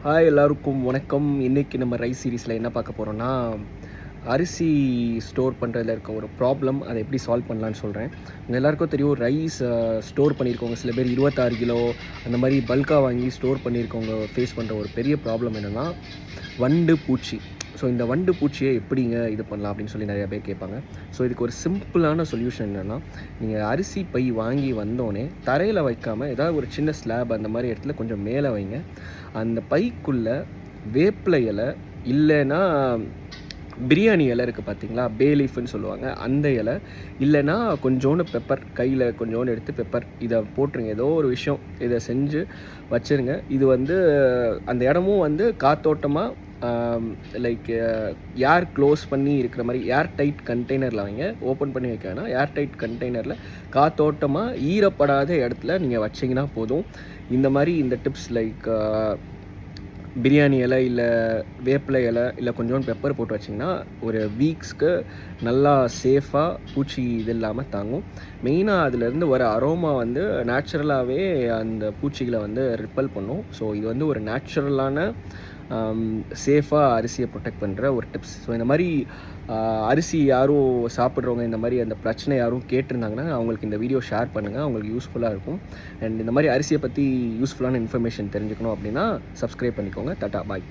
Hi எல்லாருக்கும் வணக்கம். இன்றைக்கி நம்ம ரைஸ் சீரீஸில் என்ன பார்க்க போகிறோன்னா, அரிசி ஸ்டோர் பண்ணுறதுல இருக்க ஒரு ப்ராப்ளம், அதை எப்படி சால்வ் பண்ணலான்னு சொல்கிறேன். உங்கள் எல்லாருக்கும் தெரியும், ரைஸ் ஸ்டோர் பண்ணியிருக்கவங்க சில பேர் 26 கிலோ அந்த மாதிரி பல்காக வாங்கி ஸ்டோர் பண்ணியிருக்கவங்க ஃபேஸ் பண்ணுற ஒரு பெரிய ப்ராப்ளம் என்னென்னா வண்டு பூச்சி. ஸோ இந்த வண்டு பூச்சியை எப்படிங்க இது பண்ணலாம் அப்படின்னு சொல்லி நிறையா பேர் கேட்பாங்க. ஸோ இதுக்கு ஒரு சிம்பிளான சொல்யூஷன் என்னென்னா, நீங்கள் அரிசி பை வாங்கி வந்தோடனே தரையில் வைக்காமல் ஏதாவது ஒரு சின்ன ஸ்லாப் அந்த மாதிரி இடத்துல கொஞ்சம் மேலே வைங்க. அந்த பைக்குள்ளே வேப்பிலை இலை இல்லைன்னா பிரியாணி இலை இருக்குது பார்த்தீங்களா, பே லீஃப்னு சொல்லுவாங்க, அந்த இலை இல்லைன்னா கொஞ்சோண்டு பெப்பர், கையில் கொஞ்சோண்டு எடுத்து பெப்பர் இதை போட்டுருங்க. ஏதோ ஒரு விஷயம் இதை செஞ்சு வச்சுருங்க. இது அந்த இடமும் காத்தோட்டமாக லைக் ஏர் க்ளோஸ் பண்ணி இருக்கிற மாதிரி ஏர் டைட் கண்டெய்னரில் வைங்க. ஓப்பன் பண்ணி வைக்க வேணாம், ஏர் டைட் கண்டெய்னரில் காத்தோட்டமாக ஈரப்படாத இடத்துல நீங்கள் வச்சிங்கன்னா போதும். இந்த மாதிரி இந்த டிப்ஸ் லைக் பிரியாணி இலை இல்லை வேப்பிலை இலை இல்லை கொஞ்சோண்டு பெப்பர் போட்டு வச்சிங்கன்னா ஒரு வீக்ஸ்க்கு நல்லா சேஃபாக பூச்சி இது இல்லாமல் தாங்கும். மெயினாக அதுலேருந்து வர அரோமா நேச்சுரலாகவே அந்த பூச்சிகளை ரிப்பல் பண்ணும். ஸோ இது ஒரு நேச்சுரலான சேஃபாக அரிசியை ப்ரொடெக்ட் பண்ணுற ஒரு டிப்ஸ். ஸோ இந்த மாதிரி அரிசி யாரும் சாப்பிட்றவங்க இந்த மாதிரி அந்த பிரச்சனை யாரும் கேட்டிருந்தாங்கன்னா அவங்களுக்கு இந்த வீடியோ ஷேர் பண்ணுங்கள், அவங்களுக்கு யூஸ்ஃபுல்லாக இருக்கும். அண்ட் இந்த மாதிரி அரிசியை பற்றி யூஸ்ஃபுல்லான இன்ஃபர்மேஷன் தெரிஞ்சுக்கணும் அப்படின்னா சப்ஸ்கிரைப் பண்ணிக்கோங்க. டாடா, பாய்.